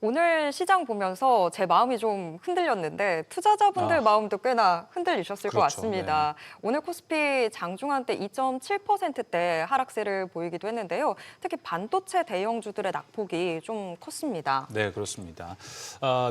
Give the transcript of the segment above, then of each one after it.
오늘 시장 보면서 제 마음이 좀 흔들렸는데 투자자분들 마음도 꽤나 흔들리셨을 것 그렇죠. 같습니다. 오늘 코스피 장중한 때 2.7%대 하락세를 보이기도 했는데요. 특히 반도체 대형주들의 낙폭이 좀 컸습니다. 네, 그렇습니다.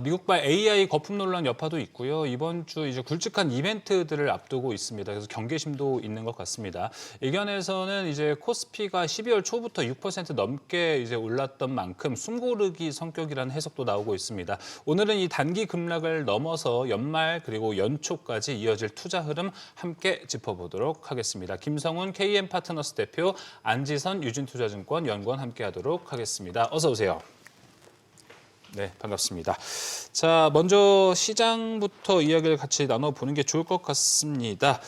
미국발 AI 거품 논란 여파도 있고요. 이번 주 이제 굵직한 이벤트들을 앞두고 있습니다. 그래서 경계심도 있는 것 같습니다. 일견에서는 이제 코스피가 12월 초부터 6% 넘게 이제 올랐던 만큼 숨고르기 성격이라는 해석도 나오고 있습니다. 오늘은 이 단기 급락을 넘어서 연말 그리고 연초까지 이어질 투자 흐름 함께 짚어보도록 하겠습니다. 김성훈 KM파트너스 대표, 안지선 유진투자증권 연구원 함께하도록 하겠습니다. 어서 오세요. 네, 반갑습니다. 자, 먼저 시장부터 이야기를 같이 나눠보는 게 좋을 것 같습니다.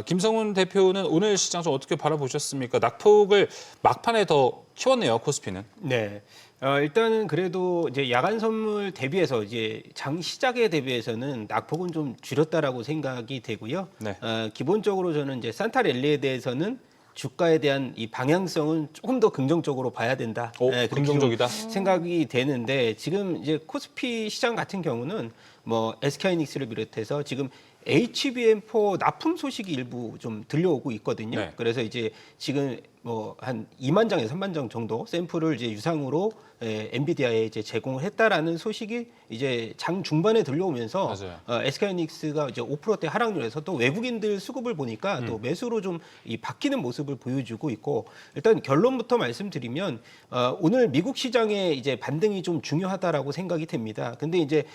김성훈 대표는 오늘 시장 좀 어떻게 바라보셨습니까? 낙폭을 막판에 더 키웠네요, 코스피는. 네. 일단은 그래도 이제 야간 선물 대비해서 이제 장 시작에 대비해서는 낙폭은 좀 줄였다라고 생각이 되고요. 네. 기본적으로 저는 이제 산타랠리에 대해서는 주가에 대한 이 방향성은 조금 더 긍정적으로 봐야 된다. 그렇게 긍정적이다. 생각이 되는데 지금 이제 코스피 시장 같은 경우는 뭐 SK하이닉스를 비롯해서 지금 HBM4 납품 소식이 일부 좀 들려오고 있거든요. 네. 그래서 이제 지금 뭐 한 2만 장에서 3만 장 정도 샘플을 이제 유상으로 엔비디아에 이제 제공을 했다라는 소식이 이제 장 중반에 들려오면서 SK하이닉스가 이제 5%대 하락률에서 또 외국인들 수급을 보니까 또 매수로 좀 이 바뀌는 모습을 보여주고 있고 일단 결론부터 말씀드리면 오늘 미국 시장의 이제 반등이 좀 중요하다라고 생각이 됩니다. 근데 이제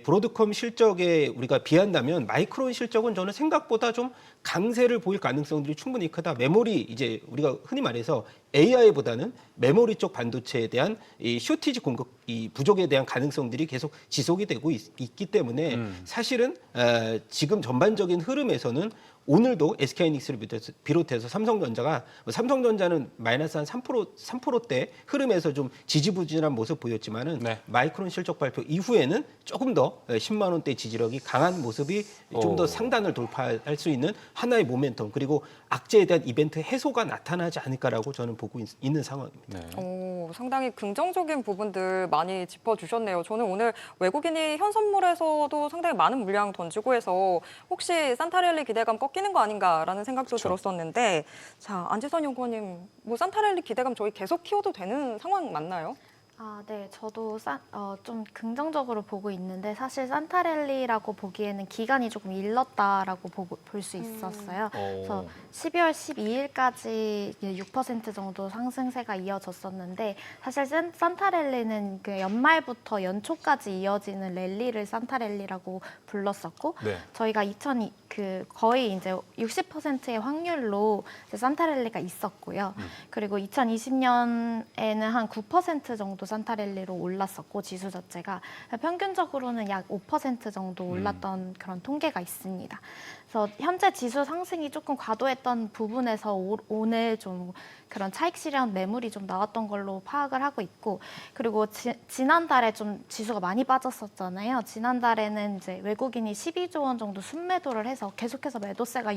브로드컴 실적에 우리가 비한다면 마이크론 실적은 저는 생각보다 좀 강세를 보일 가능성들이 충분히 크다. 메모리 이제 우리가 흔히 말해서 AI보다는 메모리 쪽 반도체에 대한 이 쇼티지 공급 이 부족에 대한 가능성들이 계속 지속이 되고 있기 때문에 사실은 지금 전반적인 흐름에서는 오늘도 SK하이닉스를 비롯해서 삼성전자는 마이너스 한 3%대 흐름에서 좀 지지부진한 모습 보였지만은 네. 마이크론 실적 발표 이후에는 조금 더 10만 원대 지지력이 강한 모습이 좀 더 상단을 돌파할 수 있는 하나의 모멘텀 그리고 악재에 대한 이벤트 해소가 나타나지 않을까라고 저는 보고 있는 상황입니다. 네. 상당히 긍정적인 부분들 많이 짚어주셨네요. 저는 오늘 외국인이 현선물에서도 상당히 많은 물량 던지고 해서 혹시 산타랠리 기대감 꺾이는 거 아닌가라는 생각도 들었었는데 자, 안지선 연구원님, 뭐 산타랠리 기대감 저희 계속 키워도 되는 상황 맞나요? 네, 저도 좀 긍정적으로 보고 있는데 사실 산타랠리라고 보기에는 기간이 조금 일렀다라고 볼 수 있었어요. 그래서 12월 12일까지 6% 정도 상승세가 이어졌었는데 사실 산타랠리는 그 연말부터 연초까지 이어지는 랠리를 산타랠리라고 불렀었고 네. 저희가 거의 이제 60%의 확률로 이제 산타랠리가 있었고요. 그리고 2020년에는 한 9% 정도 산타랠리로 올랐었고 지수 자체가 평균적으로는 약 5% 정도 올랐던 그런 통계가 있습니다. 그래서 현재 지수 상승이 조금 과도했던 부분에서 오늘 좀 그런 차익 실현 매물이 좀 나왔던 걸로 파악을 하고 있고 그리고 지난달에 좀 지수가 많이 빠졌었잖아요. 지난달에는 이제 외국인이 12조 원 정도 순매도를 해서 계속해서 매도세가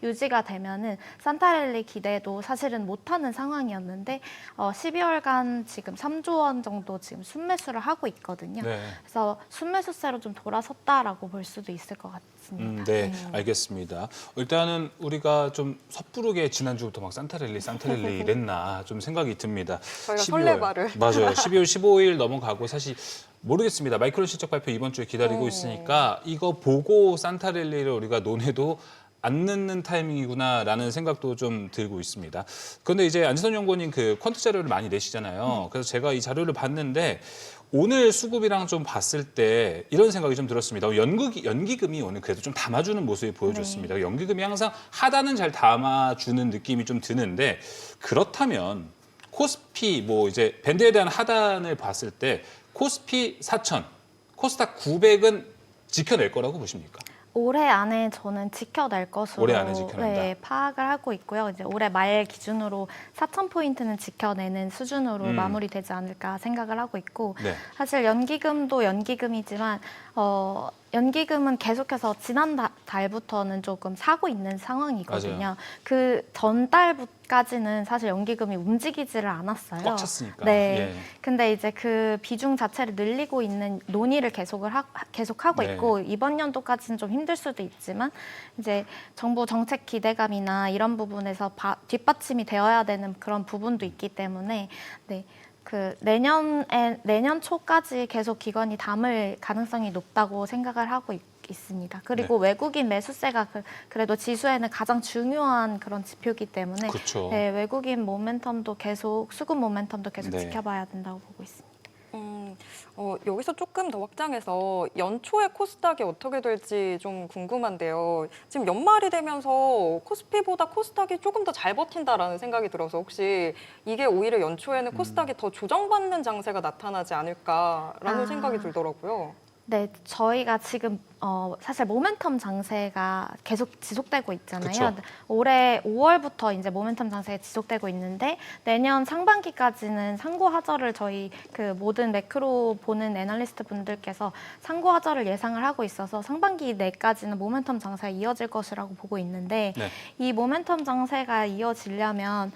유지가 되면은 산타랠리 기대도 사실은 못하는 상황이었는데 12월간 지금 3조 원 정도 지금 순매수를 하고 있거든요. 네. 그래서 순매수세로 좀 돌아섰다라고 볼 수도 있을 것 같습니다. 네, 알겠습니다. 일단은 우리가 좀 섣부르게 지난주부터 막 산타랠리 이랬나 좀 생각이 듭니다. 저희가 설레발을. 맞아요. 12월 15일 넘어가고 사실 모르겠습니다. 마이크론 실적 발표 이번 주에 기다리고 있으니까 이거 보고 산타랠리를 우리가 논해도 안 늦는 타이밍이구나라는 생각도 좀 들고 있습니다. 그런데 이제 안지선 연구원님 그 퀀트 자료를 많이 내시잖아요. 그래서 제가 이 자료를 봤는데 오늘 수급이랑 좀 봤을 때 이런 생각이 좀 들었습니다. 연기금이 오늘 그래도 좀 담아주는 모습이 보여줬습니다. 네. 연기금이 항상 하단은 잘 담아주는 느낌이 좀 드는데 그렇다면 코스피 뭐 이제 밴드에 대한 하단을 봤을 때 코스피 4,000, 코스닥 900은 지켜낼 거라고 보십니까? 올해 안에 저는 지켜낼 것으로 올해 안에 지켜낸다. 네, 파악을 하고 있고요. 이제 올해 말 기준으로 4,000포인트는 지켜내는 수준으로 마무리되지 않을까 생각을 하고 있고 네. 사실 연기금도 연기금이지만 연기금은 계속해서 지난 달부터는 조금 사고 있는 상황이거든요. 맞아요. 그 전달까지는 사실 연기금이 움직이지를 않았어요. 꽉 찼으니까. 네. 예. 근데 이제 그 비중 자체를 늘리고 있는 논의를 계속하고 네. 있고 이번 연도까지는 좀 힘들 수도 있지만 이제 정부 정책 기대감이나 이런 부분에서 뒷받침이 되어야 되는 그런 부분도 있기 때문에 네. 그 내년 초까지 계속 기관이 담을 가능성이 높다고 생각을 하고 있습니다. 그리고 외국인 매수세가 그래도 지수에는 가장 중요한 그런 지표이기 때문에 그렇죠. 네, 외국인 모멘텀도 계속 수급 모멘텀도 계속 네. 지켜봐야 된다고 보고 있습니다. 여기서 조금 더 확장해서 연초에 코스닥이 어떻게 될지 좀 궁금한데요. 지금 연말이 되면서 코스피보다 코스닥이 조금 더 잘 버틴다라는 생각이 들어서 혹시 이게 오히려 연초에는 코스닥이 더 조정받는 장세가 나타나지 않을까라는 생각이 들더라고요. 네, 저희가 지금 사실 모멘텀 장세가 계속 지속되고 있잖아요. 그쵸. 올해 5월부터 이제 모멘텀 장세가 지속되고 있는데 내년 상반기까지는 상고 하저를 저희 그 모든 매크로 보는 애널리스트 분들께서 상고 하저를 예상을 하고 있어서 상반기 내까지는 모멘텀 장세가 이어질 것이라고 보고 있는데 네. 이 모멘텀 장세가 이어지려면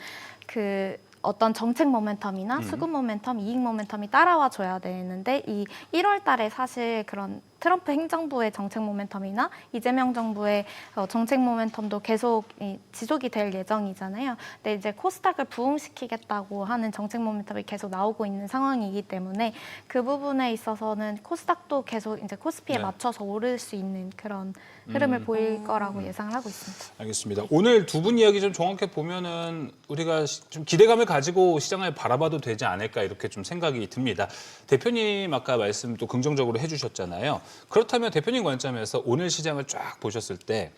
그 어떤 정책 모멘텀이나 수급 모멘텀, 이익 모멘텀이 따라와 줘야 되는데 이 1월 달에 사실 그런 트럼프 행정부의 정책 모멘텀이나 이재명 정부의 정책 모멘텀도 계속 지속이 될 예정이잖아요. 근데 이제 코스닥을 부흥시키겠다고 하는 정책 모멘텀이 계속 나오고 있는 상황이기 때문에 그 부분에 있어서는 코스닥도 계속 이제 코스피에 네. 맞춰서 오를 수 있는 그런 흐름을 보일 거라고 예상을 하고 있습니다. 알겠습니다. 오늘 두 분 이야기 좀 정확히 보면은 우리가 좀 기대감을 가지고 시장을 바라봐도 되지 않을까 이렇게 좀 생각이 듭니다. 대표님 아까 말씀 또 긍정적으로 해주셨잖아요. 그렇다면 대표님 관점에서 오늘 시장을 쫙 보셨을 때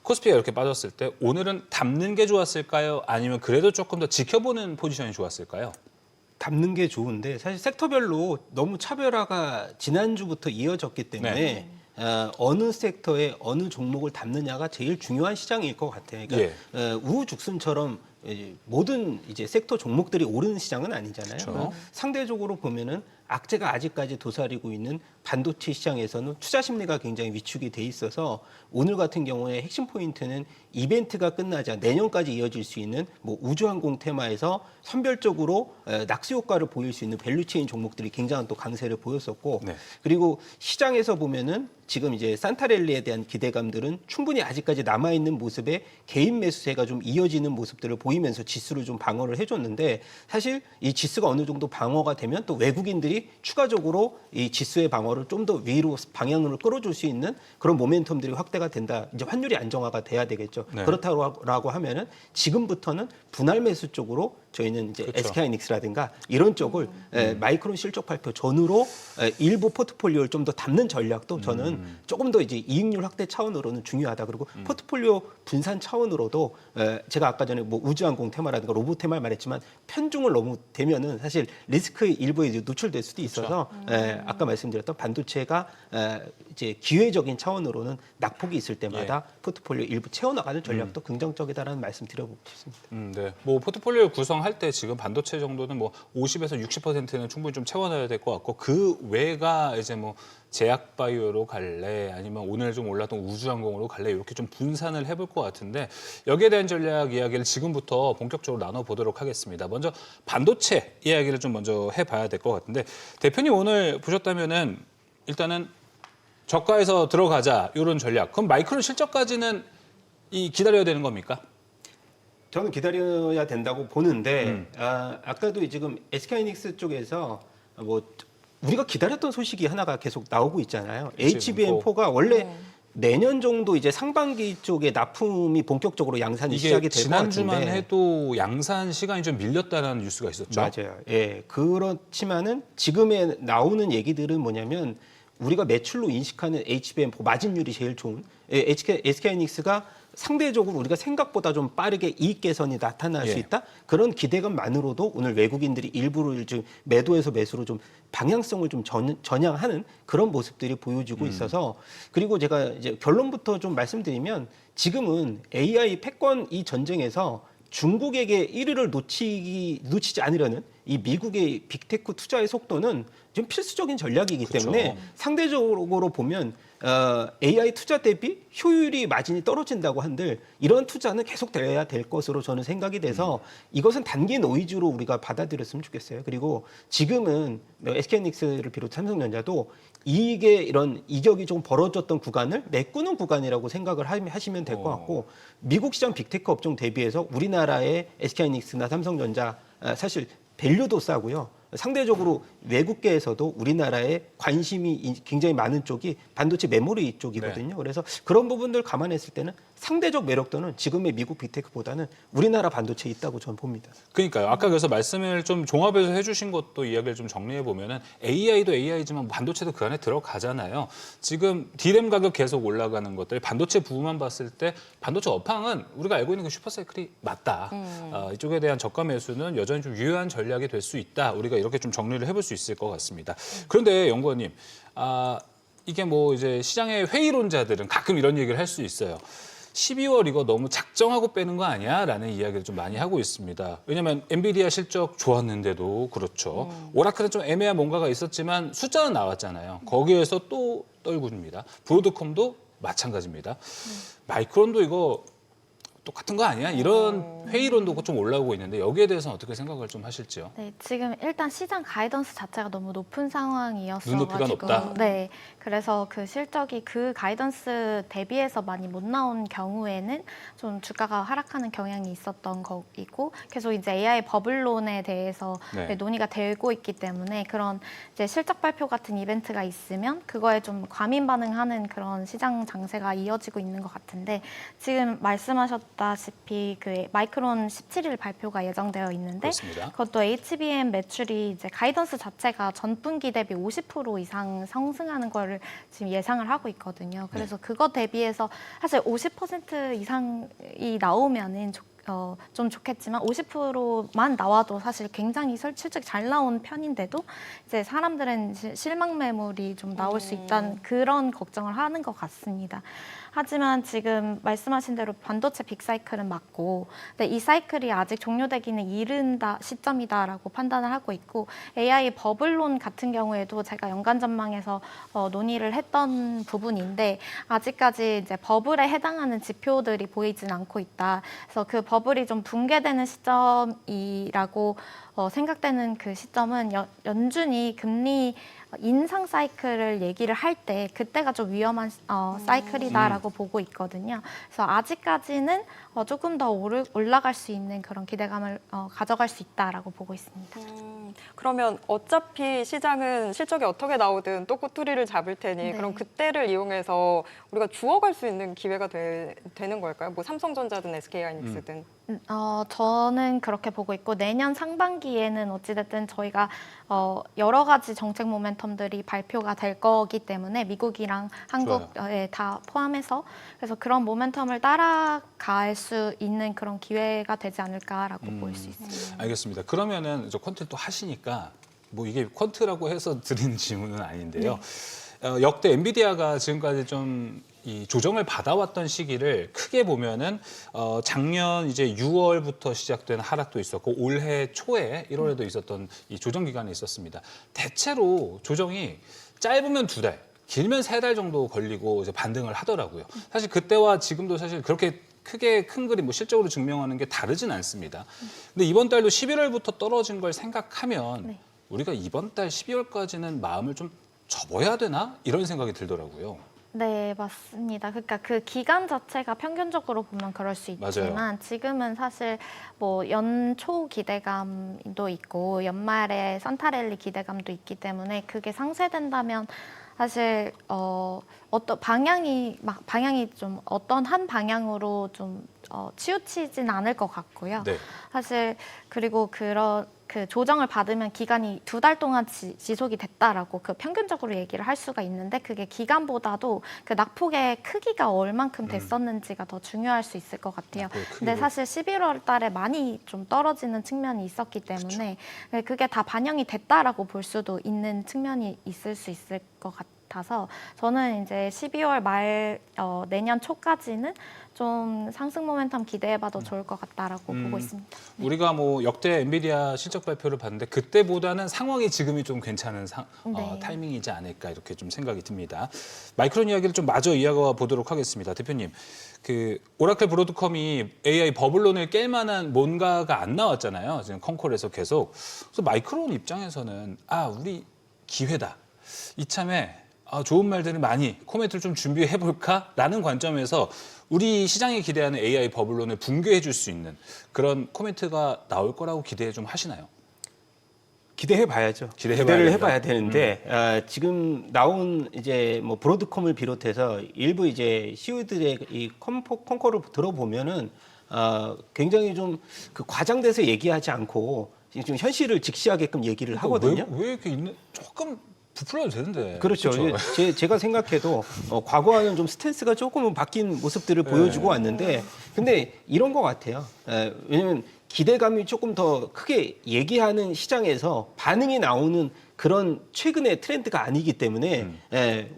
코스피가 이렇게 빠졌을 때 오늘은 담는 게 좋았을까요? 아니면 그래도 조금 더 지켜보는 포지션이 좋았을까요? 담는 게 좋은데 사실 섹터별로 너무 차별화가 지난주부터 이어졌기 때문에 어느 섹터에 어느 종목을 담느냐가 제일 중요한 시장일 것 같아요. 그러니까 우후죽순처럼 모든 이제 섹터 종목들이 오르는 시장은 아니잖아요. 그렇죠. 상대적으로 보면은 악재가 아직까지 도사리고 있는 반도체 시장에서는 투자 심리가 굉장히 위축이 돼 있어서 오늘 같은 경우에 핵심 포인트는 이벤트가 끝나자 내년까지 이어질 수 있는 뭐 우주항공 테마에서 선별적으로 낙수 효과를 보일 수 있는 밸류체인 종목들이 굉장한 또 강세를 보였었고 네. 그리고 시장에서 보면은 지금 이제 산타랠리에 대한 기대감들은 충분히 아직까지 남아 있는 모습에 개인 매수세가 좀 이어지는 모습들을 보이면서 지수를 좀 방어를 해줬는데 사실 이 지수가 어느 정도 방어가 되면 또 외국인들이 추가적으로 이 지수의 방어를 좀 더 위로 방향으로 끌어줄 수 있는 그런 모멘텀들이 확대가 된다. 이제 환율이 안정화가 돼야 되겠죠. 네. 그렇다고 하면은 지금부터는 분할 매수 쪽으로 저희는 이제 그렇죠. SK하이닉스라든가 이런 쪽을 마이크론 실적 발표 전후로 일부 포트폴리오를 좀 더 담는 전략도 저는 조금 더 이제 이익률 확대 차원으로는 중요하다. 그리고 포트폴리오 분산 차원으로도 제가 아까 전에 뭐 우주항공 테마라든가 로봇 테마 말했지만 편중을 너무 되면은 사실 리스크 일부에 이제 노출될 수도 있어서 아까 말씀드렸던 반도체가 이제 기회적인 차원으로는 낙폭이 있을 때마다 포트폴리오 일부 채워나가는 전략도 긍정적이다라는 말씀 드려보고 싶습니다. 네. 뭐 포트폴리오 구성할 때 지금 반도체 정도는 뭐 50에서 60%는 충분히 좀 채워놔야 될 것 같고 그 외가 이제 뭐 제약 바이오로 갈래 아니면 오늘 좀 올랐던 우주항공으로 갈래 이렇게 좀 분산을 해볼 것 같은데 여기에 대한 전략 이야기를 지금부터 본격적으로 나눠보도록 하겠습니다. 먼저 반도체 이야기를 좀 먼저 해봐야 될 것 같은데 대표님 오늘 보셨다면은 일단은 저가에서 들어가자 이런 전략. 그럼 마이크론 실적까지는 기다려야 되는 겁니까? 저는 기다려야 된다고 보는데 아까도 지금 SK하이닉스 쪽에서 뭐 우리가 기다렸던 소식이 하나가 계속 나오고 있잖아요. HBM4가 원래 내년 정도 이제 상반기 쪽에 납품이 본격적으로 양산이 시작이 될 것 같은데 지난주만 해도 양산 시간이 좀 밀렸다는 뉴스가 있었죠. 맞아요. 예. 그렇지만은 지금에 나오는 얘기들은 뭐냐면 우리가 매출로 인식하는 HBM4 마진율이 제일 좋은 SK하이닉스가 상대적으로 우리가 생각보다 좀 빠르게 이익 개선이 나타날 수 있다. 그런 기대감만으로도 오늘 외국인들이 일부를 좀 매도에서 매수로 좀 방향성을 좀 전향하는 그런 모습들이 보여지고 있어서 그리고 제가 이제 결론부터 좀 말씀드리면 지금은 AI 패권 이 전쟁에서 중국에게 1위를 놓치지 않으려는 이 미국의 빅테크 투자의 속도는 지금 필수적인 전략이기 때문에 상대적으로 보면 AI 투자 대비 효율이 마진이 떨어진다고 한들 이런 투자는 계속돼야 될 것으로 저는 생각이 돼서 이것은 단기 노이즈로 우리가 받아들였으면 좋겠어요. 그리고 지금은 SK하이닉스를 비롯 삼성전자도 이익의 이런 이격이 좀 벌어졌던 구간을 메꾸는 구간이라고 생각을 하시면 될 것 같고 미국 시장 빅테크 업종 대비해서 우리나라의 SK하이닉스나 삼성전자 사실 밸류도 싸고요. 상대적으로 외국계에서도 우리나라에 관심이 굉장히 많은 쪽이 반도체 메모리 쪽이거든요. 그래서 그런 부분들 감안했을 때는 상대적 매력도는 지금의 미국 빅테크보다는 우리나라 반도체에 있다고 저는 봅니다. 그러니까요. 아까 그래서 말씀을 좀 종합해서 해주신 것도 이야기를 좀 정리해 보면은 AI도 AI지만 반도체도 그 안에 들어가잖아요. 지금 D램 가격 계속 올라가는 것들, 반도체 부분만 봤을 때 반도체 업황은 우리가 알고 있는 그 슈퍼사이클이 맞다. 이쪽에 대한 저가 매수는 여전히 좀 유효한 전략이 될 수 있다. 우리가 이렇게 좀 정리를 해볼 수 있을 것 같습니다. 그런데 연구원님, 이게 뭐 이제 시장의 회의론자들은 가끔 이런 얘기를 할 수 있어요. 12월 이거 너무 작정하고 빼는 거 아니야? 라는 이야기를 좀 많이 하고 있습니다. 왜냐하면 엔비디아 실적 좋았는데도 그렇죠. 오라클은 좀 애매한 뭔가가 있었지만 숫자는 나왔잖아요. 거기에서 또 떨군입니다. 브로드콤도 마찬가지입니다. 마이크론도 이거 똑같은 거 아니야? 이런 회의론도 좀 올라오고 있는데 여기에 대해서는 어떻게 생각을 좀 하실지요? 네, 지금 일단 시장 가이던스 자체가 너무 높은 상황이어서 눈높이가 높다? 네, 그래서 그 실적이 그 가이던스 대비해서 많이 못 나온 경우에는 좀 주가가 하락하는 경향이 있었던 거이고 계속 이제 AI 버블론에 대해서 네. 논의가 되고 있기 때문에 그런 이제 실적 발표 같은 이벤트가 있으면 그거에 좀 과민 반응하는 그런 시장 장세가 이어지고 있는 것 같은데 지금 말씀하셨다시피 그 마이크론 17일 발표가 예정되어 있는데 그렇습니다. 그것도 HBM 매출이 이제 가이던스 자체가 전분기 대비 50% 이상 상승하는 거를 지금 예상을 하고 있거든요. 그래서 그거 대비해서 사실 50% 이상이 나오면은 좀 좋겠지만 50%만 나와도 사실 굉장히 실적이 잘 나온 편인데도 이제 사람들은 실망 매물이 좀 나올 수 있다는 그런 걱정을 하는 것 같습니다. 하지만 지금 말씀하신 대로 반도체 빅사이클은 맞고 근데 이 사이클이 아직 종료되기는 이른 시점이다라고 판단을 하고 있고 AI 버블론 같은 경우에도 제가 연간 전망에서 논의를 했던 부분인데 아직까지 이제 버블에 해당하는 지표들이 보이진 않고 있다. 그래서 그 버블이 좀 붕괴되는 시점이라고 생각되는 그 시점은 연준이 금리 인상 사이클을 얘기를 할 때 그때가 좀 위험한 사이클이다라고 보고 있거든요. 그래서 아직까지는 조금 더 올라갈 수 있는 그런 기대감을 가져갈 수 있다라고 보고 있습니다. 그러면 어차피 시장은 실적이 어떻게 나오든 또 꼬투리를 잡을 테니 네. 그럼 그때를 이용해서 우리가 주워갈 수 있는 기회가 되는 걸까요? 뭐 삼성전자든 SK하이닉스든. 저는 그렇게 보고 있고 내년 상반기에는 어찌됐든 저희가 여러 가지 정책 모멘텀들이 발표가 될 거기 때문에 미국이랑 한국에 다 포함해서 그래서 그런 모멘텀을 따라갈 수 있는 그런 기회가 되지 않을까라고 볼 수 있습니다. 알겠습니다. 그러면은 저 퀀트 또 하시니까 뭐 이게 퀀트라고 해서 드린 질문은 아닌데요. 역대 엔비디아가 지금까지 좀 이 조정을 받아왔던 시기를 크게 보면은 작년 이제 6월부터 시작된 하락도 있었고 올해 초에 1월에도 있었던 이 조정 기간이 있었습니다. 대체로 조정이 짧으면 2달, 길면 3달 정도 걸리고 이제 반등을 하더라고요. 사실 그때와 지금도 사실 그렇게 크게 큰 그림, 뭐 실적으로 증명하는 게 다르진 않습니다. 근데 이번 달도 11월부터 떨어진 걸 생각하면 우리가 이번 달 12월까지는 마음을 좀 접어야 되나? 이런 생각이 들더라고요. 네, 맞습니다. 그러니까 그 기간 자체가 평균적으로 보면 그럴 수 있지만 맞아요. 지금은 사실 뭐 연초 기대감도 있고 연말에 산타랠리 기대감도 있기 때문에 그게 상쇄된다면 사실 어떤 방향이 좀 어떤 한 방향으로 좀 치우치진 않을 것 같고요. 네. 사실 그리고 그 조정을 받으면 기간이 2달 동안 지속이 됐다라고 그 평균적으로 얘기를 할 수가 있는데 그게 기간보다도 그 낙폭의 크기가 얼만큼 됐었는지가 더 중요할 수 있을 것 같아요. 근데 사실 11월 달에 많이 좀 떨어지는 측면이 있었기 때문에 그게 다 반영이 됐다라고 볼 수도 있는 측면이 있을 수 있을 것 같아요. 같아서 저는 이제 12월 말 내년 초까지는 좀 상승 모멘텀 기대해봐도 좋을 것 같다라고 보고 있습니다. 네. 우리가 뭐 역대 엔비디아 실적 발표를 봤는데 그때보다는 상황이 지금이 좀 괜찮은 네. 타이밍이지 않을까 이렇게 좀 생각이 듭니다. 마이크론 이야기를 좀 마저 이어가 보도록 하겠습니다. 대표님, 그 오라클 브로드컴이 AI 버블론을 깰 만한 뭔가가 안 나왔잖아요. 지금 컨콜에서 계속. 그래서 마이크론 입장에서는 우리 기회다. 이참에 좋은 말들을 많이 코멘트를 좀 준비해 볼까라는 관점에서 우리 시장이 기대하는 AI 버블론을 붕괴해 줄 수 있는 그런 코멘트가 나올 거라고 기대 좀 하시나요? 기대해 봐야죠. 기대를 해봐야 되는데 지금 나온 이제 뭐 브로드컴을 비롯해서 일부 이제 CEO들의 이 컨콜을 들어보면은 굉장히 좀 그 과장돼서 얘기하지 않고 좀 현실을 직시하게끔 얘기를 하거든요. 왜 이렇게 있는 조금 부풀려도 되는데. 그렇죠. 제가 생각해도 과거와는 좀 스탠스가 조금은 바뀐 모습들을 보여주고 왔는데, 근데 이런 것 같아요. 왜냐면 기대감이 조금 더 크게 얘기하는 시장에서 반응이 나오는 그런 최근의 트렌드가 아니기 때문에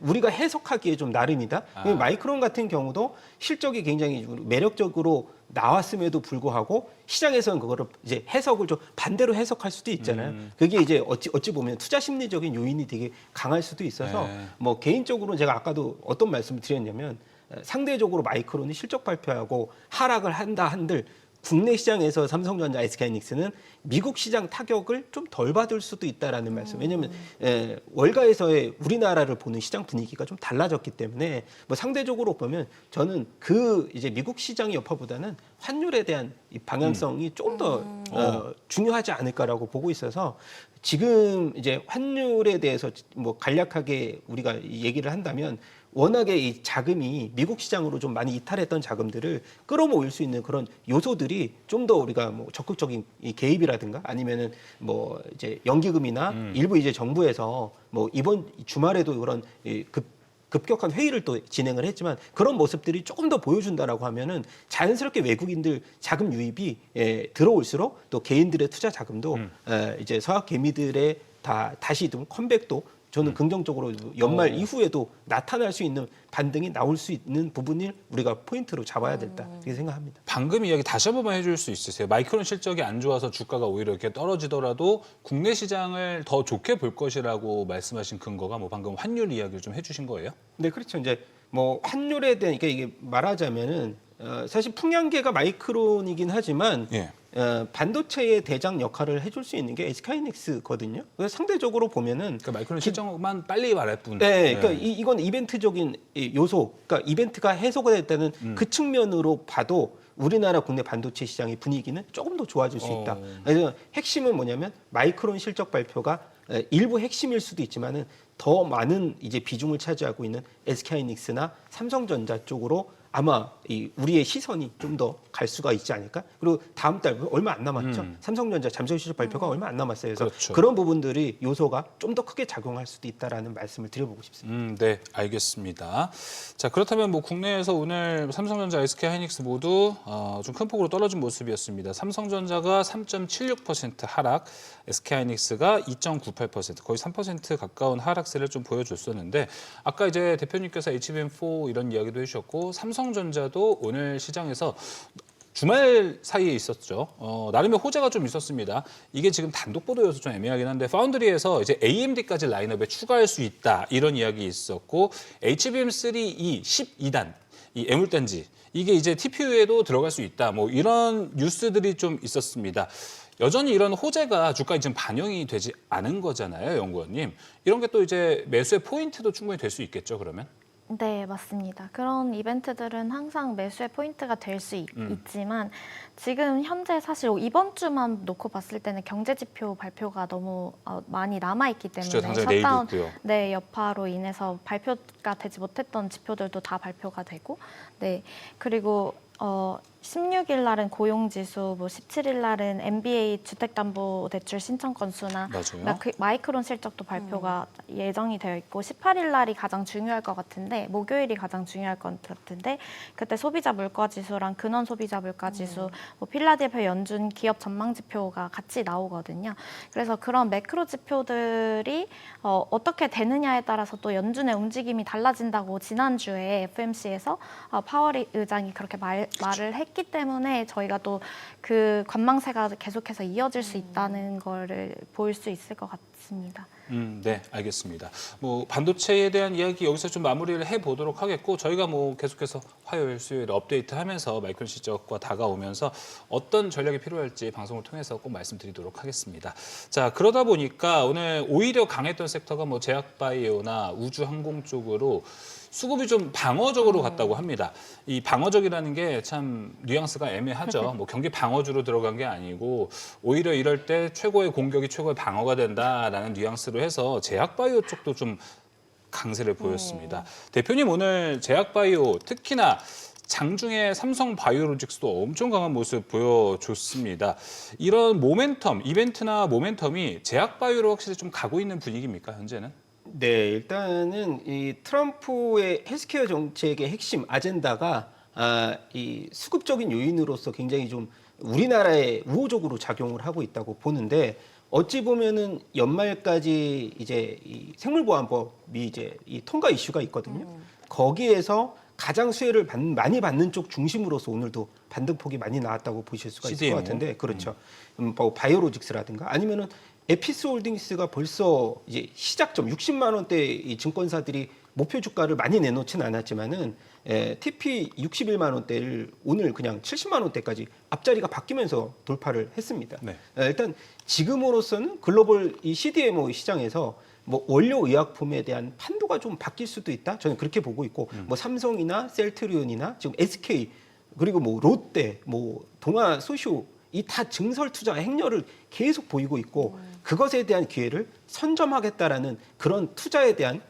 우리가 해석하기에 좀 나름이다. 마이크론 같은 경우도 실적이 굉장히 매력적으로 나왔음에도 불구하고 시장에서는 그거를 이제 해석을 좀 반대로 해석할 수도 있잖아요. 그게 이제 어찌 보면 투자 심리적인 요인이 되게 강할 수도 있어서 뭐 개인적으로 제가 아까도 어떤 말씀을 드렸냐면 상대적으로 마이크론이 실적 발표하고 하락을 한다 한들 국내 시장에서 삼성전자, SK하이닉스는 미국 시장 타격을 좀 덜 받을 수도 있다라는 말씀. 왜냐하면 월가에서의 우리나라를 보는 시장 분위기가 좀 달라졌기 때문에 뭐 상대적으로 보면 저는 그 이제 미국 시장의 여파보다는 환율에 대한 이 방향성이 좀 더 중요하지 않을까라고 보고 있어서 지금 이제 환율에 대해서 뭐 간략하게 우리가 얘기를 한다면 워낙에 이 자금이 미국 시장으로 좀 많이 이탈했던 자금들을 끌어모을 수 있는 그런 요소들이 좀 더 우리가 뭐 적극적인 이 개입이라든가 아니면은 뭐 이제 연기금이나 일부 이제 정부에서 뭐 이번 주말에도 그런 급격한 회의를 또 진행을 했지만 그런 모습들이 조금 더 보여준다라고 하면은 자연스럽게 외국인들 자금 유입이 들어올수록 또 개인들의 투자 자금도 이제 서학 개미들의 다시 좀 컴백도 저는 긍정적으로 연말 이후에도 나타날 수 있는 반등이 나올 수 있는 부분을 우리가 포인트로 잡아야 된다 이렇게 생각합니다. 방금 이야기 다시 한 번만 해줄 수 있으세요? 마이크론 실적이 안 좋아서 주가가 오히려 이렇게 떨어지더라도 국내 시장을 더 좋게 볼 것이라고 말씀하신 근거가 뭐 방금 환율 이야기를 좀 해주신 거예요? 네, 그렇죠. 이제 뭐 환율에 대한 이게 말하자면은 사실 풍량계가 마이크론이긴 하지만 반도체의 대장 역할을 해줄 수 있는 게 SK하이닉스거든요. 그래서 상대적으로 보면은 그러니까 마이크론 실적만 빨리 말할 뿐. 네, 그러니까 이건 이벤트적인 요소, 그러니까 이벤트가 해소가 됐다는 그 측면으로 봐도 우리나라 국내 반도체 시장의 분위기는 조금 더 좋아질 수 있다. 그래서 핵심은 뭐냐면 마이크론 실적 발표가 일부 핵심일 수도 있지만은 더 많은 이제 비중을 차지하고 있는 SK하이닉스나 삼성전자 쪽으로 아마 우리의 시선이 좀 더 갈 수가 있지 않을까? 그리고 다음 달 얼마 안 남았죠. 삼성전자 잠실 실적 발표가 얼마 안 남았어요. 그래서 그렇죠. 그런 부분들이 요소가 좀 더 크게 작용할 수도 있다라는 말씀을 드려보고 싶습니다. 네, 알겠습니다. 자, 그렇다면 뭐 국내에서 오늘 삼성전자, SK하이닉스 모두 좀 큰 폭으로 떨어진 모습이었습니다. 삼성전자가 3.76% 하락, SK하이닉스가 2.98%, 거의 3% 가까운 하락세를 좀 보여줬었는데 아까 이제 대표님께서 HBM4 이런 이야기도 해주셨고 삼성전자도 오늘 시장에서 주말 사이에 있었죠. 나름의 호재가 좀 있었습니다. 이게 지금 단독 보도여서 좀 애매하긴 한데 파운드리에서 이제 AMD까지 라인업에 추가할 수 있다 이런 이야기 있었고 HBM3E 12단 이 애물단지 이게 이제 TPU에도 들어갈 수 있다. 뭐 이런 뉴스들이 좀 있었습니다. 여전히 이런 호재가 주가에 지금 반영이 되지 않은 거잖아요, 연구원님. 이런 게 또 이제 매수의 포인트도 충분히 될 수 있겠죠, 그러면? 네, 맞습니다. 그런 이벤트들은 항상 매수의 포인트가 될 수 있지만 지금 현재 사실 이번 주만 놓고 봤을 때는 경제 지표 발표가 너무 많이 남아있기 때문에 그렇죠, 당장 내일도 있고요. 네, 여파로 인해서 발표가 되지 못했던 지표들도 다 발표가 되고 그리고 16일 날은 고용지수, 뭐 17일 날은 MBA 주택담보대출 신청 건수나 맞아요. 마이크론 실적도 발표가 예정이 되어 있고 18일 날이 가장 중요할 것 같은데 목요일이 가장 중요할 것 같은데 그때 소비자 물가지수랑 근원 소비자 물가지수, 뭐 필라델피아 연준 기업 전망 지표가 같이 나오거든요. 그래서 그런 매크로 지표들이 어떻게 되느냐에 따라서 또 연준의 움직임이 달라진다고 지난주에 FMC에서 파월 의장이 그렇게 말을 했기 때문에 저희가 또 그 관망세가 계속해서 이어질 수 있다는 거를 보일 수 있을 것 같습니다. 네, 알겠습니다. 뭐 반도체에 대한 이야기 여기서 좀 마무리를 해보도록 하겠고 저희가 뭐 계속해서 화요일, 수요일 업데이트하면서 마이크론 실적과 다가오면서 어떤 전략이 필요할지 방송을 통해서 꼭 말씀드리도록 하겠습니다. 자, 그러다 보니까 오늘 오히려 강했던 섹터가 뭐 제약바이오나 우주항공 쪽으로 수급이 좀 방어적으로 갔다고 합니다. 이 방어적이라는 게 참 뉘앙스가 애매하죠. 뭐 경기 방어주로 들어간 게 아니고 오히려 이럴 때 최고의 공격이 최고의 방어가 된다라는 뉘앙스로 해서 제약바이오 쪽도 좀 강세를 보였습니다. 대표님 오늘 제약바이오 특히나 장중에 삼성바이오로직스도 엄청 강한 모습 보여줬습니다. 이런 모멘텀, 이벤트나 모멘텀이 제약바이오로 확실히 좀 가고 있는 분위기입니까, 현재는? 네, 일단은 이 트럼프의 헬스케어 정책의 핵심 아젠다가 이 수급적인 요인으로서 굉장히 좀 우리나라에 우호적으로 작용을 하고 있다고 보는데 어찌 보면은 연말까지 이제 이 생물보안법이 이제 이 통과 이슈가 있거든요. 거기에서 가장 수혜를 많이 받는 쪽 중심으로서 오늘도 반등폭이 많이 나왔다고 보실 수가 있을 CDMO. 것 같은데 그렇죠. 뭐 바이오로직스라든가 아니면은 에피스홀딩스가 벌써 이제 시작점 60만 원대 이 증권사들이 목표 주가를 많이 내놓지는 않았지만은 TP 61만 원대를 오늘 그냥 70만 원대까지 앞자리가 바뀌면서 돌파를 했습니다. 네. 일단 지금으로서는 글로벌 이 CDMO 시장에서 뭐 원료 의약품에 대한 판도가 좀 바뀔 수도 있다. 저는 그렇게 보고 있고 뭐 삼성이나 셀트리온이나 지금 SK 그리고 뭐 롯데, 뭐 동아 소쇼 이 다 증설 투자 행렬을 계속 보이고 있고 그것에 대한 기회를 선점하겠다라는 그런 투자에 대한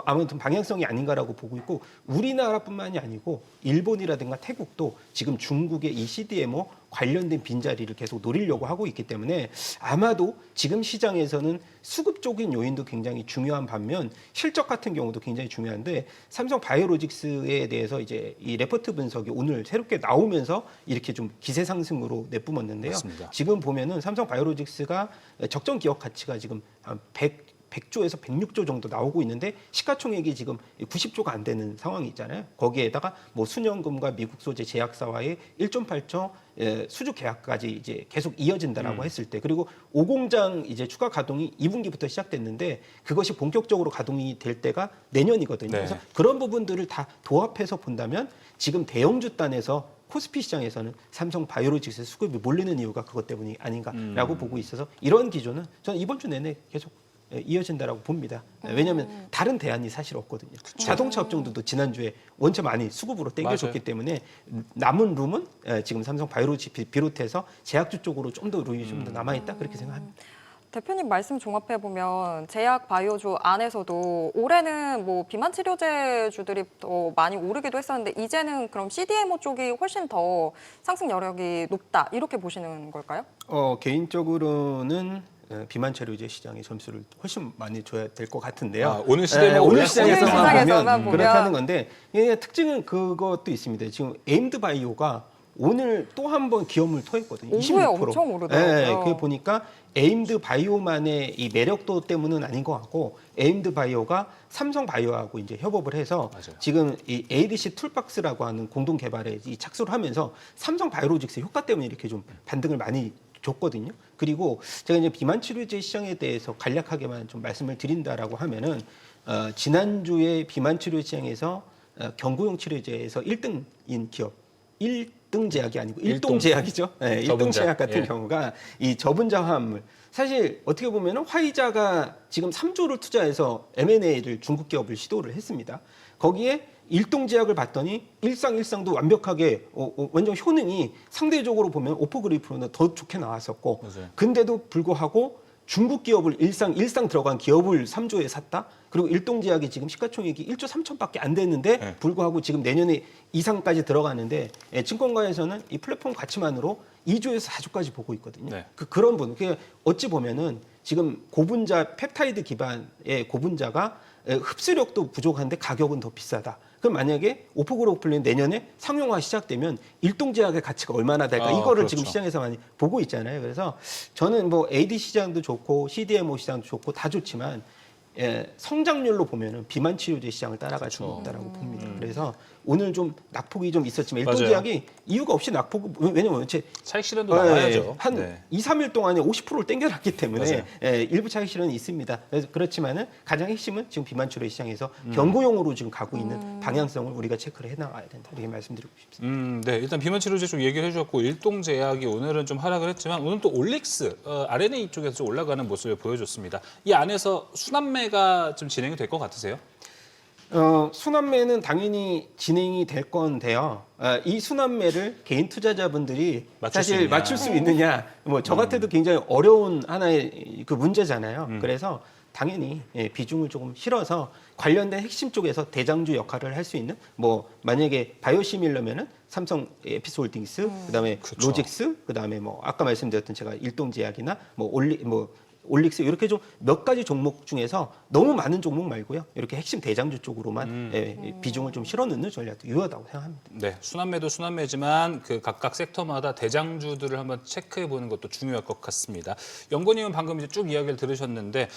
아무튼 방향성이 아닌가라고 보고 있고 우리나라뿐만이 아니고 일본이라든가 태국도 지금 중국의 이 CDMO 관련된 빈자리를 계속 노리려고 하고 있기 때문에 아마도 지금 시장에서는 수급적인 요인도 굉장히 중요한 반면 실적 같은 경우도 굉장히 중요한데 삼성 바이오로직스에 대해서 이제 이 레포트 분석이 오늘 새롭게 나오면서 이렇게 좀 기세 상승으로 내뿜었는데요. 맞습니다. 지금 보면은 삼성 바이오로직스가 적정 기업 가치가 지금 한 100조에서 106조 정도 나오고 있는데 시가총액이 지금 90조가 안 되는 상황이 있잖아요. 거기에다가 뭐 수년금과 미국 소재 제약사와의 1.8조 수주 계약까지 이제 계속 이어진다라고 했을 때 그리고 5공장 이제 추가 가동이 2분기부터 시작됐는데 그것이 본격적으로 가동이 될 때가 내년이거든요. 네. 그래서 그런 부분들을 다 도합해서 본다면 지금 대형주 단에서 코스피 시장에서는 삼성 바이오로직스 수급이 몰리는 이유가 그것 때문이 아닌가라고 보고 있어서 이런 기조는 저는 이번 주 내내 계속 이어진다라고 봅니다. 왜냐하면 다른 대안이 사실 없거든요. 자동차 업종들도 지난주에 원체 많이 수급으로 땡겨줬기 때문에 남은 룸은 지금 삼성 바이오로직스 비롯해서 제약주 쪽으로 좀 더 룸이 좀 더 남아있다 그렇게 생각합니다. 대표님 말씀 종합해 보면 제약 바이오주 안에서도 올해는 뭐 비만 치료제주들이 더 많이 오르기도 했었는데 이제는 그럼 CDMO 쪽이 훨씬 더 상승 여력이 높다 이렇게 보시는 걸까요? 개인적으로는 비만 치료제 시장의 점수를 훨씬 많이 줘야 될 것 같은데요. 오늘 CDMO 오늘 올랐으니까. 시장에서만 보면 그렇다는 건데 특징은 그것도 있습니다. 지금 에임드 바이오가 오늘 또 한 번 기업을 토했거든요. 오후에 26%. 엄청 오르더라고요. 그게 보니까 에임드 바이오만의 이 매력도 때문은 아닌 것 같고 에임드 바이오가 삼성 바이오하고 이제 협업을 해서 맞아요. 지금 이 ADC 툴박스라고 하는 공동 개발에 이 착수를 하면서 삼성 바이오로직스 효과 때문에 이렇게 좀 반등을 많이 줬거든요. 그리고 제가 이제 비만 치료제 시장에 대해서 간략하게만 좀 말씀을 드린다라고 하면은 지난주에 비만 치료 시장에서 경구용 치료제에서 1등인 기업 1등 제약이 아니고 일동 제약이죠. 네, 일동 제약 같은 경우가 이 저분자 화합물 사실 어떻게 보면 화이자가 지금 3조를 투자해서 M&A를 중국 기업을 시도를 했습니다. 거기에 일동 제약을 봤더니 일상도 완벽하게 완전 효능이 상대적으로 보면 오포그리프로는 더 좋게 나왔었고 맞아요. 근데도 불구하고 중국 기업을 일상 들어간 기업을 3조에 샀다. 그리고 일동제약이 지금 시가총액이 1조 3천밖에 안 됐는데 네. 불구하고 지금 내년에 이상까지 들어가는데 증권가에서는 이 플랫폼 가치만으로 2조에서 4조까지 보고 있거든요. 네. 그런 분, 어찌 보면은 지금 고분자 펩타이드 기반의 고분자가 흡수력도 부족한데 가격은 더 비싸다. 그럼 만약에 오프그로플린 내년에 상용화 시작되면 일동제약의 가치가 얼마나 될까? 이거를 그렇죠. 지금 시장에서 많이 보고 있잖아요. 그래서 저는 뭐 AD 시장도 좋고 CDMO 시장도 좋고 다 좋지만 성장률로 보면은 비만 치료제 시장을 따라갈 수는 없다라고 봅니다. 그래서 오늘 좀 낙폭이 좀 있었지만 일동제약이 이유가 없이 낙폭 왜냐면 차익 실현도 나와야죠. 한 네. 2, 3일 동안에 50%를 땡겨놨기 때문에 맞아요. 일부 차익 실현이 있습니다. 그렇지만은 가장 핵심은 지금 비만 치료 시장에서 경고용으로 지금 가고 있는 방향성을 우리가 체크를 해나가야 된다 이렇게 말씀드리고 싶습니다. 네, 일단 비만 치료제 쪽 얘기를 해주셨고 일동제약이 오늘은 좀 하락을 했지만 오늘 또 올릭스 RNA 쪽에서 좀 올라가는 모습을 보여줬습니다. 이 안에서 순환매가 좀 진행이 될 것 같으세요? 순환매는 당연히 진행이 될 건데요. 이 순환매를 개인 투자자분들이 사실 맞출 수 있느냐, 뭐 저 같아도 굉장히 어려운 하나의 그 문제잖아요. 그래서 당연히 비중을 조금 실어서 관련된 핵심 쪽에서 대장주 역할을 할 수 있는 뭐 만약에 바이오시밀러면은 삼성 에피스홀딩스, 그다음에 그렇죠. 로직스, 그다음에 뭐 아까 말씀드렸던 제가 일동제약이나 올릭스 이렇게 좀 몇 가지 종목 중에서 너무 많은 종목 말고요. 이렇게 핵심 대장주 쪽으로만 비중을 좀 실어 넣는 전략도 유효하다고 생각합니다. 네, 순환매도 순환매지만 그 각각 섹터마다 대장주들을 한번 체크해 보는 것도 중요할 것 같습니다. 연구님은 방금 이제 쭉 이야기를 들으셨는데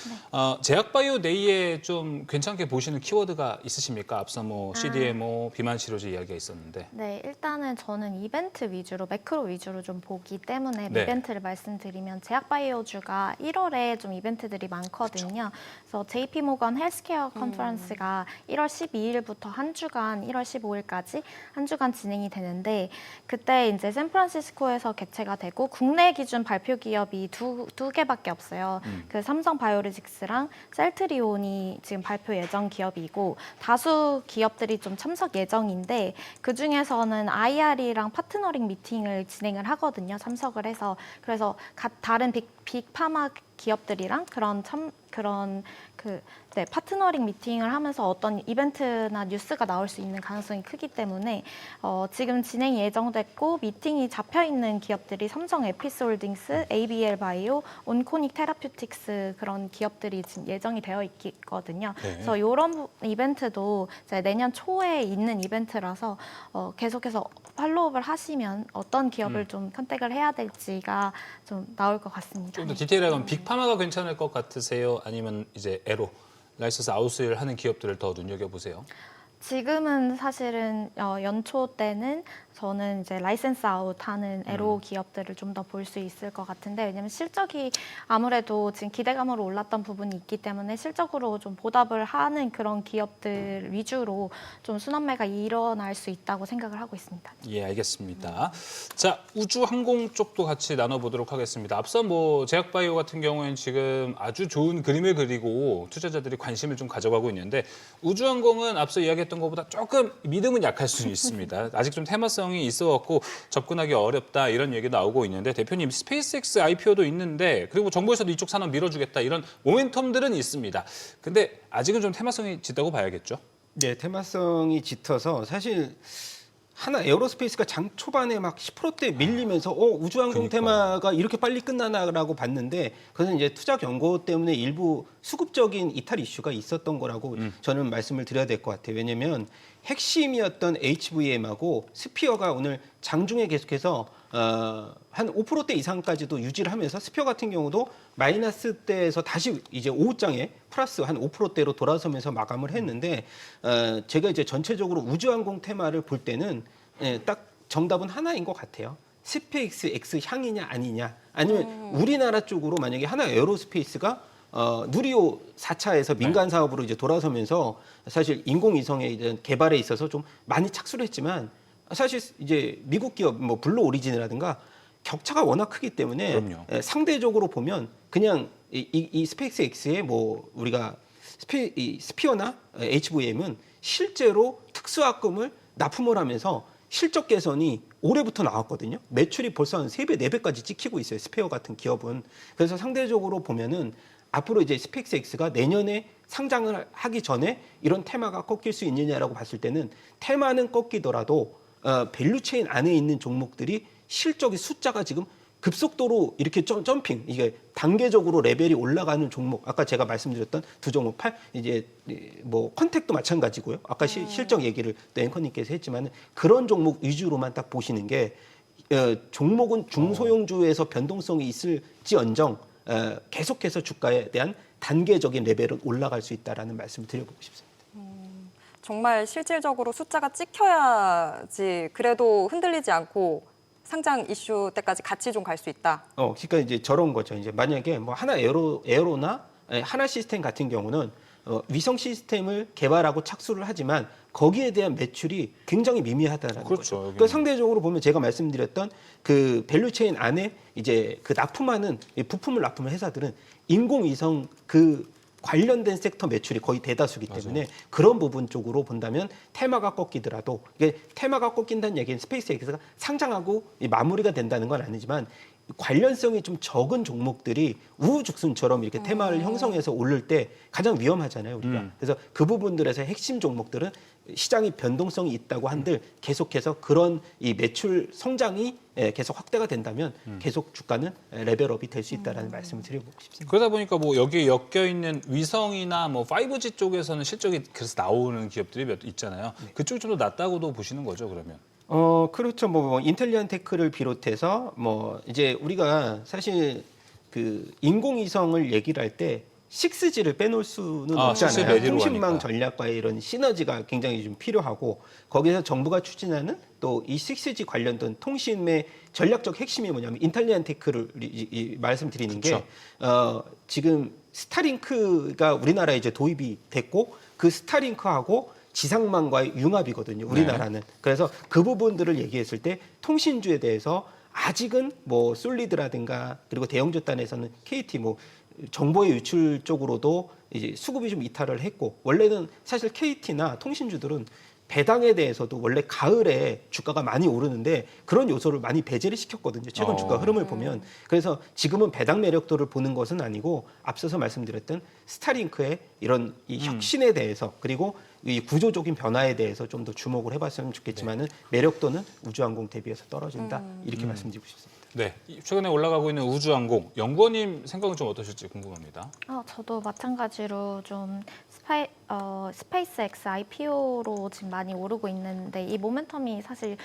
제약바이오 내에 좀 괜찮게 보시는 키워드가 있으십니까? 앞서 뭐 CDMO, 비만 치료제 이야기가 있었는데. 네, 일단은 저는 이벤트 위주로, 매크로 위주로 좀 보기 때문에 네. 이벤트를 말씀드리면 제약바이오주가 1월에 좀 이벤트들이 많거든요. 그래서 JP모건 헬스케어 컨퍼런스가 1월 12일부터 한 주간 1월 15일까지 한 주간 진행이 되는데 그때 이제 샌프란시스코에서 개최가 되고 국내 기준 발표 기업이 두 개밖에 없어요. 그 삼성 바이오로직스랑 셀트리온이 지금 발표 예정 기업이고 다수 기업들이 좀 참석 예정인데 그 중에서는 IR이랑 파트너링 미팅을 진행을 하거든요. 참석을 해서 그래서 다른 빅파마 기업들이랑 파트너링 미팅을 하면서 어떤 이벤트나 뉴스가 나올 수 있는 가능성이 크기 때문에 지금 진행이 예정됐고 미팅이 잡혀 있는 기업들이 삼성 에피스홀딩스, ABL 바이오, 온코닉 테라퓨틱스 그런 기업들이 지금 예정이 되어 있거든요. 네. 그래서 이런 이벤트도 이제 내년 초에 있는 이벤트라서 계속해서 팔로우업을 하시면 어떤 기업을 좀 선택을 해야 될지가 좀 나올 것 같습니다. 좀 더 디테일하면 빅파마가 괜찮을 것 같으세요? 아니면 이제 에로, 라이선스 아웃을 하는 기업들을 더 눈여겨보세요? 지금은 사실은 연초 때는 저는 이제 라이센스 아웃하는 에로 기업들을 좀 더 볼 수 있을 것 같은데 왜냐면 실적이 아무래도 지금 기대감으로 올랐던 부분이 있기 때문에 실적으로 좀 보답을 하는 그런 기업들 위주로 좀 순환매가 일어날 수 있다고 생각을 하고 있습니다. 예, 알겠습니다. 자, 우주항공 쪽도 같이 나눠보도록 하겠습니다. 앞서 뭐 제약바이오 같은 경우에는 지금 아주 좋은 그림을 그리고 투자자들이 관심을 좀 가져가고 있는데 우주항공은 앞서 이야기했던 것보다 조금 믿음은 약할 수 있습니다. 아직 좀 테마성이 있어갖고 접근하기 어렵다 이런 얘기도 나오고 있는데 대표님 스페이스X IPO도 있는데 그리고 정부에서도 이쪽 산업 밀어주겠다 이런 모멘텀들은 있습니다. 근데 아직은 좀 테마성이 짙다고 봐야겠죠? 네, 테마성이 짙어서 사실 하나 에어로스페이스가 장 초반에 막 10%대 밀리면서 우주항공 테마가 이렇게 빨리 끝나나라고 봤는데 그것은 이제 투자 경고 때문에 일부 수급적인 이탈 이슈가 있었던 거라고 저는 말씀을 드려야 될 것 같아요. 왜냐하면 핵심이었던 HVM하고 스피어가 오늘 장중에 계속해서 한 5%대 이상까지도 유지를 하면서 스피어 같은 경우도 마이너스 대에서 다시 이제 오후장에 플러스 한 5%대로 돌아서면서 마감을 했는데 제가 이제 전체적으로 우주항공 테마를 볼 때는 딱 정답은 하나인 것 같아요. 스페이스 X 향이냐 아니냐 아니면 우리나라 쪽으로 만약에 하나 에어로스페이스가 누리호 4차에서 민간 사업으로 이제 돌아서면서 사실 인공위성의 이제 개발에 있어서 좀 많이 착수를 했지만 사실 이제 미국 기업 뭐 블루 오리진이라든가 격차가 워낙 크기 때문에 그럼요. 상대적으로 보면 그냥 이 스페이스 X의 뭐 우리가 스피어나 HVM은 실제로 특수학금을 납품을 하면서 실적 개선이 올해부터 나왔거든요. 매출이 벌써 한 3배, 4배까지 찍히고 있어요. 스페어 같은 기업은. 그래서 상대적으로 보면은 앞으로 이제 스페이스X가 내년에 상장을 하기 전에 이런 테마가 꺾일 수 있느냐라고 봤을 때는 테마는 꺾이더라도 밸류체인 안에 있는 종목들이 실적의 숫자가 지금 급속도로 이렇게 점핑, 이게 단계적으로 레벨이 올라가는 종목, 아까 제가 말씀드렸던 두 종목, 이제 뭐 컨택도 마찬가지고요. 아까 실적 얘기를 또 앵커님께서 했지만 그런 종목 위주로만 딱 보시는 게 종목은 중소형주에서 변동성이 있을지언정 계속해서 주가에 대한 단계적인 레벨은 올라갈 수 있다라는 말씀을 드려보고 싶습니다. 정말 실질적으로 숫자가 찍혀야지 그래도 흔들리지 않고 상장 이슈 때까지 같이 좀 갈 수 있다. 그러니까 이제 저런 거죠. 이제 만약에 뭐 하나 에어로나 하나 시스템 같은 경우는 위성 시스템을 개발하고 착수를 하지만 거기에 대한 매출이 굉장히 미미하다라는 그렇죠, 거죠. 여기는. 그러니까 상대적으로 보면 제가 말씀드렸던 그 밸류체인 안에 이제 그 납품하는 부품을 납품하는 회사들은 인공위성 그 관련된 섹터 매출이 거의 대다수기 때문에 맞아요. 그런 부분 쪽으로 본다면 테마가 꺾이더라도 이게 테마가 꺾인다는 얘기는 스페이스X가 상장하고 마무리가 된다는 건 아니지만 관련성이 좀 적은 종목들이 우후죽순처럼 이렇게 테마를 형성해서 오를 때 가장 위험하잖아요, 우리가. 그래서 그 부분들에서 핵심 종목들은 시장이 변동성이 있다고 한들 계속해서 그런 이 매출 성장이 계속 확대가 된다면 계속 주가는 레벨업이 될 수 있다라는 말씀을 드려보고 싶습니다. 그러다 보니까 뭐 여기에 엮여 있는 위성이나 뭐 5G 쪽에서는 실적이 그래서 나오는 기업들이 몇 있잖아요. 그쪽이 좀 더 낫다고도 보시는 거죠, 그러면? 그렇죠. 뭐 인텔리언 테크를 비롯해서 뭐 이제 우리가 사실 그 인공위성을 얘기를 할 때 6G를 빼놓을 수는 6G 없잖아요. 메디로 통신망 가니까. 전략과의 이런 시너지가 굉장히 좀 필요하고 거기서 정부가 추진하는 또 이 6G 관련된 통신의 전략적 핵심이 뭐냐면 인텔리언 테크를 말씀드리는 게 지금 스타링크가 우리나라에 이제 도입이 됐고 그 스타링크하고 지상망과의 융합이거든요. 우리나라는. 그래서 그 부분들을 얘기했을 때 통신주에 대해서 아직은 뭐 솔리드라든가 그리고 대형주단에서는 KT 뭐 정보의 유출 쪽으로도 이제 수급이 좀 이탈을 했고 원래는 사실 KT나 통신주들은 배당에 대해서도 원래 가을에 주가가 많이 오르는데 그런 요소를 많이 배제를 시켰거든요. 최근 주가 흐름을 보면. 그래서 지금은 배당 매력도를 보는 것은 아니고 앞서서 말씀드렸던 스타링크의 이런 이 혁신에 대해서 그리고 이 구조적인 변화에 대해서 좀 더 주목을 해봤으면 좋겠지만은 매력도는 우주항공 대비해서 떨어진다 이렇게 말씀드리고 싶습니다. 네, 최근에 올라가고 있는 우주항공 연구원님 생각은 좀 어떠실지 궁금합니다. 저도 마찬가지로 좀 스페이스X IPO로 지금 많이 오르고 있는데 이 모멘텀이 사실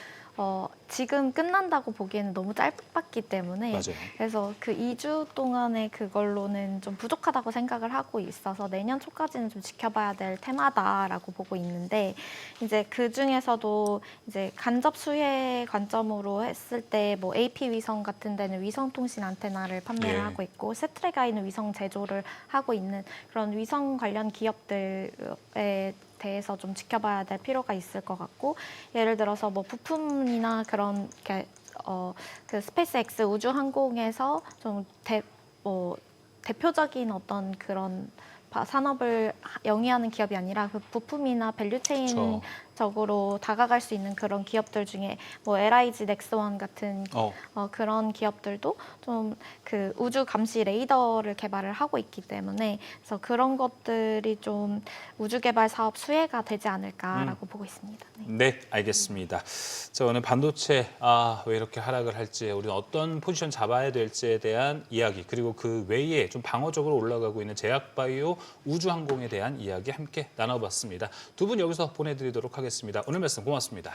지금 끝난다고 보기에는 너무 짧았기 때문에 맞아요. 그래서 그 2주 동안의 그걸로는 좀 부족하다고 생각을 하고 있어서 내년 초까지는 좀 지켜봐야 될 테마다라고 보고 있는데 이제 그 중에서도 이제 간접 수혜 관점으로 했을 때 뭐 AP 위성 같은 데는 위성 통신 안테나를 판매를 하고 있고 세트레가이는 위성 제조를 하고 있는 그런 위성 관련 기업들에 대해서 좀 지켜봐야 될 필요가 있을 것 같고 예를 들어서 뭐 부품이나 그런 그 스페이스X 우주항공에서 좀 대표적인 어떤 그런 산업을 영위하는 기업이 아니라 그 부품이나 밸류체인 적으로 다가갈 수 있는 그런 기업들 중에 뭐 LIG 넥스원 같은 그런 기업들도 좀 그 우주 감시 레이더를 개발을 하고 있기 때문에 그래서 그런 것들이 좀 우주 개발 사업 수혜가 되지 않을까라고 보고 있습니다. 네, 알겠습니다. 자, 오늘 반도체 왜 이렇게 하락을 할지, 우리는 어떤 포지션 잡아야 될지에 대한 이야기, 그리고 그 외에 좀 방어적으로 올라가고 있는 제약바이오, 우주항공에 대한 이야기 함께 나눠봤습니다. 두 분 여기서 보내드리도록 하겠습니다. 오늘 말씀 고맙습니다.